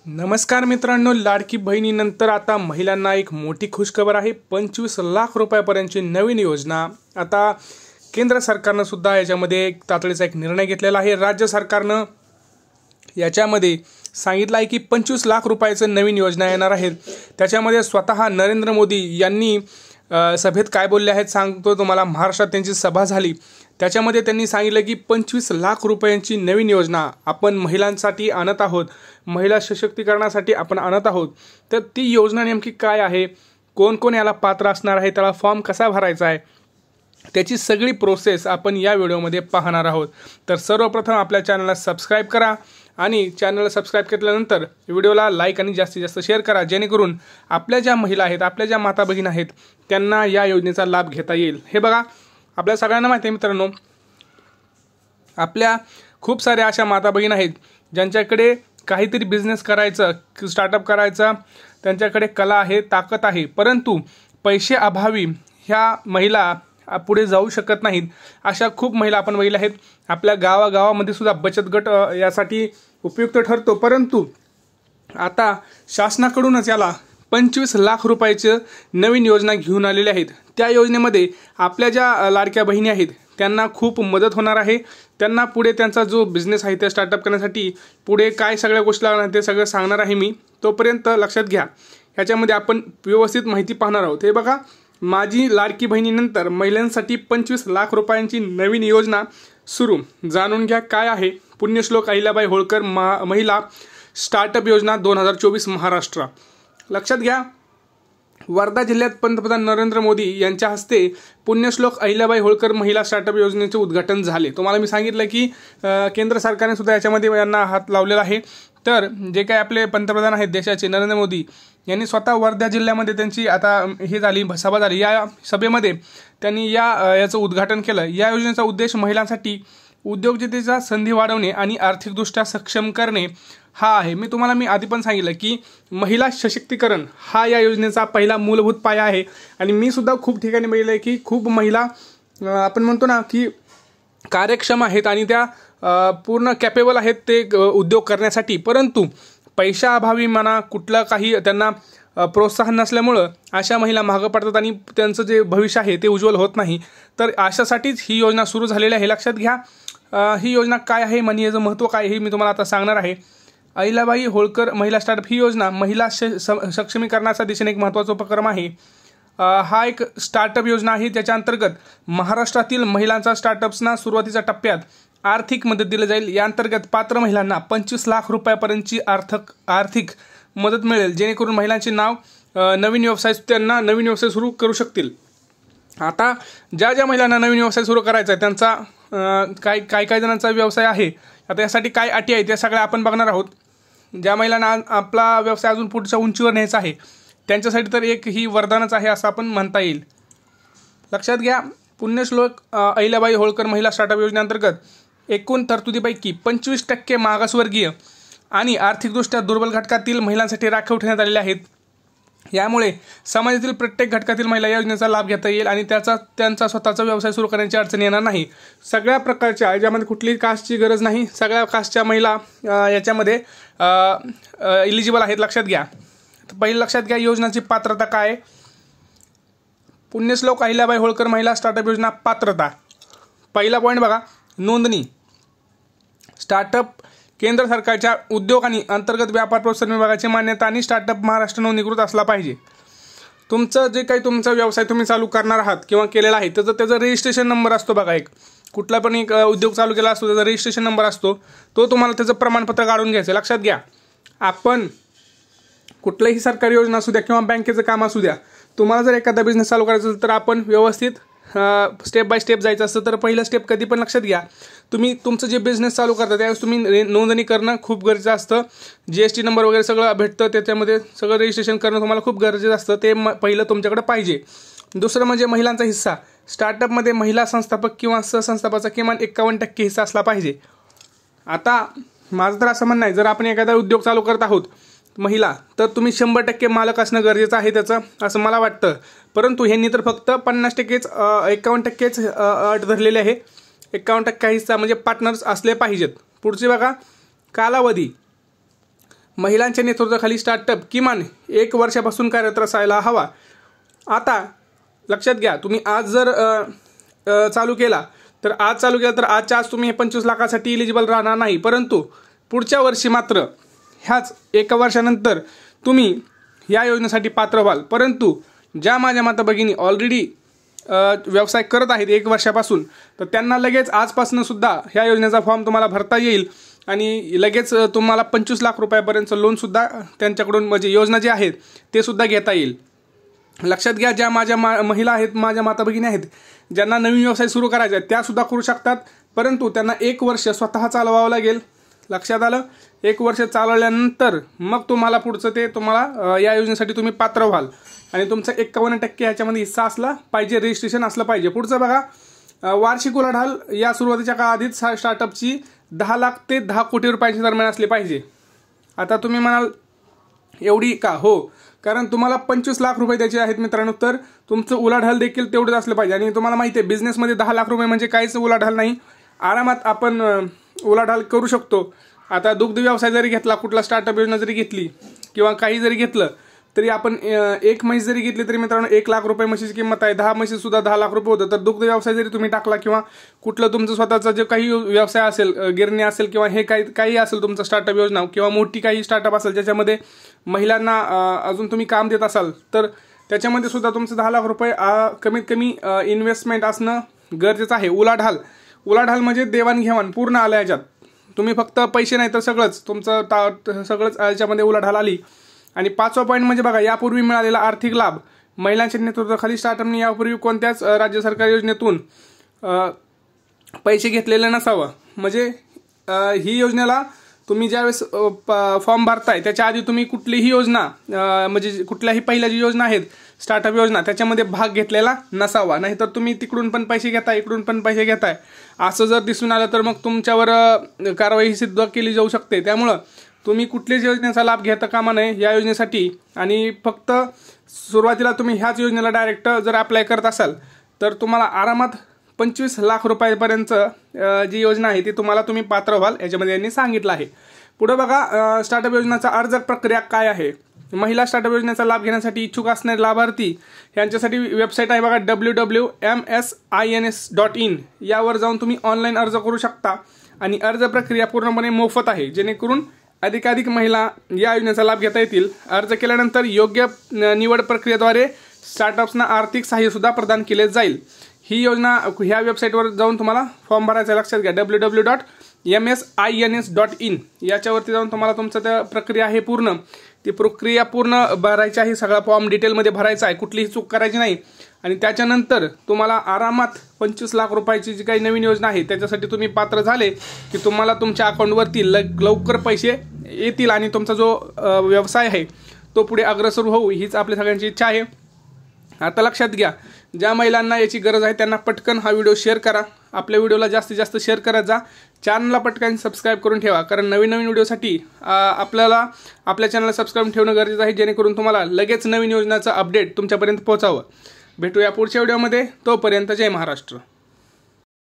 नमस्कार मित्रांनो, लाडकी बहिणीनंतर आता महिलांना एक मोठी खुशखबर आहे। 25 लाख रुपयापर्यंतची नवीन योजना आता केंद्र सरकारने सुद्धा याच्यामध्ये एक तातडीचा एक निर्णय घेतलेला आहे। राज्य सरकारने याच्यामध्ये सांगितलं आहे की 25 लाख रुपयाचं नवीन योजना येणार आहेत। त्याच्यामध्ये स्वतः नरेंद्र मोदी यांनी सभेत काय बोलले आहेत सांगतो तुम्हाला। महाराष्ट्रात त्यांची सभा झाली, त्याच्यामध्ये त्यांनी सांगितलं की 25 लाख रुपयांची नवीन योजना आपण महिलांसाठी आणत आहोत, महिला सशक्तीकरणासाठी आपण आणत आहोत। तर ती योजना नेमकी काय आहे, कोण कोण याला पात्र असणार आहे, त्याला फॉर्म कसा भरायचा आहे, त्याची सगळी प्रोसेस आपण या व्हिडिओमध्ये पाहणार आहोत। तर सर्वप्रथम आपल्या चॅनलला सबस्क्राइब करा आणि चॅनलला सबस्क्राइब केल्यानंतर व्हिडिओला लाईक आणि जास्तीत जास्त शेअर करा, जेणेकरून आपल्या ज्या महिला आहेत, आपल्या ज्या माता भगिनी आहेत, त्यांना या योजनेचा लाभ घेता येईल। हे बघा, आपल्या सगळ्यांना माहिती आहे मित्रांनो, आपल्या खूप साऱ्या अशा माता भगिनी आहेत ज्यांच्याकडे काहीतरी बिझनेस करायचं, स्टार्टअप करायचा, त्यांच्याकडे कला आहे, ताकद आहे, परंतु पैसे अभावी ह्या महिला पुढे जाऊ शकत नाहीत। अशा खूप महिला आपण महिला आहेत। आपल्या गावागावामध्ये सुद्धा बचत गट यासाठी उपयुक्त ठरतो, परंतु आता शासनाकडूनच याला 25 लाख रुपयाची नवीन योजना घेऊन आलेली आहेत। त्या योजनेमध्ये आपल्या ज्या लाडक्या बहिणी आहेत त्यांना खूप मदत होणार आहे। त्यांना पुढे त्यांचा जो बिझनेस आहे ते स्टार्टअप करण्यासाठी पुढे काय सगळ्या गोष्टी लागणार ते सगळं सांगणार आहे मी, तोपर्यंत लक्षात घ्या। ह्याच्यामध्ये आपण व्यवस्थित माहिती पाहणार आहोत। हे बघा, माझी लाडकी बहिणीनंतर महिलांसाठी 25 लाख रुपयांची नवीन योजना सुरू। जाणून घ्या काय आहे। पुण्यश्लोक अहिल्याबाई होळकर महिला स्टार्टअप योजना 2024 महाराष्ट्र। लक्षात घ्या, वर्धा जिल्ह्यात पंतप्रधान नरेंद्र मोदी यांच्या हस्ते पुण्यश्लोक अहिल्याबाई होळकर महिला स्टार्टअप योजनेचे उद्घाटन झाले। तुम्हाला मी सांगितलं की केंद्र सरकारने सुद्धा याच्यामध्ये यांना हात लावलेला आहे। तर जे काही आपले पंतप्रधान आहेत देशाचे नरेंद्र मोदी यांनी स्वतः वर्धा जिल्ह्यामध्ये त्यांची आता ही झाली सभा झाली। या सभेमध्ये त्यांनी याचं उद्घाटन केलं। या योजनेचा उद्देश महिलांसाठी उद्योजकतेच्या संधी वाढवणे आणि आर्थिकदृष्ट्या सक्षम करणे हा आहे। मी तुम्हाला आधी पण सांगितलं की महिला सशक्तीकरण हा या योजनेचा पहिला मूलभूत पाया आहे। आणि मी सुद्धा खूप ठिकाणी बघितलं आहे की खूप महिला आपण म्हणतो ना की कार्यक्षम आहेत आणि त्या पूर्ण कॅपेबल आहेत ते उद्योग करण्यासाठी, परंतु पैशाअभावी म्हणा कुठलं काही त्यांना प्रोत्साहन नसल्यामुळं अशा महिला मागं पडतात आणि त्यांचं जे भविष्य आहे ते उज्ज्वल होत नाही। तर अशासाठीच ही योजना सुरू झालेली आहे। लक्षात घ्या, ही योजना काय आहे, म्हणजे याचं महत्त्व काय हे मी तुम्हाला आता सांगणार आहे। अहिल्याबाई होळकर महिला स्टार्टअप ही योजना महिला सक्षमीकरणाच्या दिशेने एक महत्त्वाचा उपक्रम आहे। हा एक स्टार्टअप योजना आहे, त्याच्या अंतर्गत महाराष्ट्रातील महिलांचा स्टार्टअप्सना सुरुवातीच्या टप्प्यात आर्थिक मदत दिली जाईल। या अंतर्गत पात्र महिलांना 25 लाख रुपयापर्यंतची आर्थिक मदत मिळेल, जेणेकरून महिलांचे नाव त्यांना नवीन व्यवसाय सुरू करू शकतील। आता ज्या महिलांना नवीन व्यवसाय सुरू करायचा आहे त्यांचा काही जणांचा व्यवसाय आहे, आता यासाठी काय अटी आहेत त्या सगळ्या आपण बघणार आहोत। ज्या महिलांना आपला व्यवसाय अजून पुढच्या उंचीवर न्यायचा आहे त्यांच्यासाठी तर एक ही वरदानच आहे असं आपण म्हणता येईल। लक्षात घ्या, पुण्यश्लोक अहिल्याबाई होळकर महिला स्टार्टअप योजनेअंतर्गत एकूण तरतुदीपैकी 25% मागासवर्गीय आणि आर्थिकदृष्ट्या दुर्बल घटकातील महिलांसाठी राखीव ठेवण्यात आलेले आहेत। यामुळे समाजातील प्रत्येक घटकातील महिला या योजनेचा लाभ घेता येईल आणि त्यांचा स्वतःचा व्यवसाय सुरू करण्याची अडचण येणार नाही। सगळ्या प्रकारच्या याच्यामध्ये कुठलीही कास्टची गरज नाही, सगळ्या कास्टच्या महिला याच्यामध्ये इलिजिबल आहेत। लक्षात घ्या, पहिलं लक्षात घ्या योजनेची पात्रता काय। पुण्यश्लोक अहिल्याबाई होळकर महिला स्टार्टअप योजना पात्रता, पहिला पॉईंट बघा, नोंदणी। स्टार्टअप केंद्र सरकारच्या उद्योग आणि अंतर्गत व्यापार प्रोत्साहन विभागाची मान्यता आणि स्टार्टअप महाराष्ट्र नोंदणीकृत असला पाहिजे। तुमचं जे काही तुमचा व्यवसाय तुम्ही चालू करणार आहात किंवा केलेला आहे त्याचा रजिस्ट्रेशन नंबर असतो बघा, एक कुठला पण एक उद्योग चालू केला असतो त्याचा रजिस्ट्रेशन नंबर असतो, तो तुम्हाला त्याचं प्रमाणपत्र काढून घ्यायचं। लक्षात घ्या, आपण कुठलीही सरकारी योजना असू द्या किंवा बँकेचं काम असू द्या, तुम्हाला जर एखादा बिझनेस चालू करायचा असेल तर आपण व्यवस्थित स्टेप बाय स्टेप जायचं असतं। तर पहिलं स्टेप कधी पण लक्षात घ्या, तुम्ही तुमचं जे बिझनेस चालू करता त्यावेळेस तुम्ही नोंदणी करणं खूप गरजेचं असतं। GST नंबर वगैरे सगळं भेटतं, त्याच्यामध्ये सगळं रजिस्ट्रेशन करणं तुम्हाला खूप गरजेचं असतं, ते पहिलं तुमच्याकडे पाहिजे। दुसरं म्हणजे महिलांचा हिस्सा। स्टार्टअपमध्ये महिला संस्थापक किंवा सहसंस्थापकाचा किमान 51% हिस्सा असला पाहिजे। आता माझं तर असं म्हणणं आहे, जर आपण एखादा उद्योग चालू करत आहोत महिला, तर तुम्ही 100% मालक असणं गरजेचं आहे त्याचं, असं मला वाटतं। परंतु ह्यांनी तर फक्त 50%च 51%च अट धरलेली आहे। 51% हिस्सा म्हणजे पार्टनर्स असले पाहिजेत। पुढचे बघा, कालावधी। महिलांच्या नेतृत्वाखाली स्टार्टअप किमान 1 वर्षापासून कार्यरत असायला हवा। आता लक्षात घ्या, तुम्ही आज जर चालू केला तर आजच्या आज तुम्ही 25 लाखासाठी इलिजिबल राहणार नाही, परंतु पुढच्या वर्षी मात्र ह्याच 1 वर्षानंतर तुम्ही या योजनेसाठी पात्र व्हाल। परंतु ज्या माझ्या माता भगिनी ऑलरेडी व्यवसाय करत आहेत 1 वर्षापासून, तर त्यांना लगेच आजपासून सुद्धा ह्या योजनेचा फॉर्म तुम्हाला भरता येईल आणि लगेच तुम्हाला 25 लाख रुपयापर्यंतचं लोनसुद्धा त्यांच्याकडून म्हणजे योजना जी आहेत ते सुद्धा घेता येईल। लक्षात घ्या, ज्या माझ्या महिला आहेत, माझ्या माता भगिनी आहेत, ज्यांना नवीन व्यवसाय सुरू करायचा आहे त्यासुद्धा करू शकतात, परंतु त्यांना 1 वर्ष स्वतः चालवावं लागेल। लक्षात आलं? 1 वर्ष चालवल्यानंतर मग तुम्हाला पुढचं ते तुम्हाला या योजनेसाठी तुम्ही पात्र व्हाल आणि तुमचा 51% ह्याच्यामध्ये हिस्सा असला पाहिजे, रजिस्ट्रेशन असलं पाहिजे। पुढचं बघा, वार्षिक उलाढाल या सुरुवातीच्या काळात स्टार्टअपची 10 लाख ते 10 कोटी रुपयांच्या दरम्यान असली पाहिजे। आता तुम्ही म्हणाल एवढी का? हो, कारण तुम्हाला 25 लाख रुपये द्यायचे आहेत मित्रांनो, तर तुमचं उलाढाल देखील तेवढंच असलं पाहिजे। आणि तुम्हाला माहिती आहे बिझनेसमध्ये 10 लाख रुपये म्हणजे काहीच उलाढाल नाही, आरामात आपण उलाढाल करू शकतो। आता दुग्ध व्यवसाय जरी घेतला, कुठला स्टार्टअप योजना जरी घेतली किंवा काही जरी घेतलं तरी आपण 1 म्हैस जरी घेतली तरी मित्रांनो 1 लाख रुपये म्हशीची किंमत आहे, 10 म्हशी सुद्धा 10 लाख रुपये होतं। तर दुग्ध व्यवसाय जरी तुम्ही टाकला किंवा कुठलं तुमचं स्वतःचा जे काही व्यवसाय असेल, गिरणी असेल किंवा हे काही असेल तुमचं स्टार्टअप योजना किंवा मोठी काही स्टार्टअप असेल ज्याच्यामध्ये महिलांना अजून तुम्ही काम देत असाल, तर त्याच्यामध्ये सुद्धा तुमचं 10 लाख रुपये कमीत कमी इन्व्हेस्टमेंट असणं गरजेचं आहे। उलाढाल म्हणजे देवाणघेवाण पूर्ण आलं याच्यात, तुम्ही फक्त पैसे नाही तर सगळंच तुमचं सगळंच याच्यामध्ये उलाढाल आली। आणि 5वा पॉईंट म्हणजे बघा, यापूर्वी मिळालेला आर्थिक लाभ, महिलांच्या नेतृत्वाखाली स्टार्टअपने यापूर्वी कोणत्याच राज्य सरकार योजनेतून पैसे घेतलेले नसावं। म्हणजे ही योजनेला तुम्ही ज्यावेळेस फॉर्म भरताय त्याच्या आधी तुम्ही कुठलीही योजना म्हणजे कुठल्याही पहिल्या जी योजना आहेत स्टार्टअप योजना त्याच्यामध्ये भाग घेतलेला नसावा, नाहीतर तुम्ही तिकडून पण पैसे घेताय इकडून पण पैसे घेताय असं जर दिसून आलं तर मग तुमच्यावर कारवाई सिद्ध केली जाऊ शकते। त्यामुळं तुम्ही कुठल्याच योजनेचा लाभ घेता कामा नये या योजनेसाठी। आणि फक्त सुरुवातीला तुम्ही ह्याच योजनेला डायरेक्ट जर अप्लाय करत असाल तर तुम्हाला आरामात 25 लाख रुपयापर्यंत जी योजना आहे ती तुम्ही पात्र व्हाल, याच्यामध्ये यांनी सांगितलं आहे। पुढे बघा, स्टार्टअप योजनेचा अर्ज प्रक्रिया काय आहे। महिला स्टार्टअप योजनेचा लाभ घेण्यासाठी इच्छुक असणारे लाभार्थी यांच्यासाठी वेबसाईट आहे बघा www.msins.in, यावर जाऊन तुम्ही ऑनलाईन अर्ज करू शकता आणि अर्ज प्रक्रिया पूर्णपणे मोफत आहे, जेणेकरून अधिकाधिक महिला या योजनेचा लाभ घेता येतील। अर्ज केल्यानंतर योग्य निवड प्रक्रियेद्वारे स्टार्टअप्सना आर्थिक सहाय्य सुद्धा प्रदान केले जाईल। ही योजना ह्या वेबसाईटवर जाऊन तुम्हाला फॉर्म भरायचा, लक्षात घ्या www.msins.in, याच्यावरती जाऊन तुम्हाला तुमचं त्या प्रक्रिया आहे ती प्रक्रिया पूर्ण भरायची आहे, सगळा फॉर्म डिटेलमध्ये भरायचा आहे, कुठलीही चूक करायची नाही। आणि त्याच्यानंतर तुम्हाला आरामात 25 लाख रुपयाची जी काही नवीन योजना आहे त्याच्यासाठी तुम्ही पात्र झाले की तुम्हाला तुमच्या अकाउंटवरती लवकर पैसे येतील आणि तुमचा जो व्यवसाय आहे तो पुढे अग्रेसर होऊ हीच आपल्या सगळ्यांची इच्छा आहे। आता लक्षात घ्या, ज्या महिलांना याची गरज आहे त्यांना पटकन हा व्हिडिओ शेअर करा, आपल्या व्हिडिओला जास्तीत जास्त शेअर करत जा, चॅनलला पटकन सबस्क्राईब करून ठेवा, कारण नवीन व्हिडिओसाठी आपल्याला आपल्या चॅनलला सबस्क्राईब ठेवणं गरजेचं आहे, जेणेकरून तुम्हाला लगेच नवीन योजनाचं अपडेट तुमच्यापर्यंत पोहोचावं। भेटूया पुढच्या व्हिडिओमध्ये, तोपर्यंत जय महाराष्ट्र।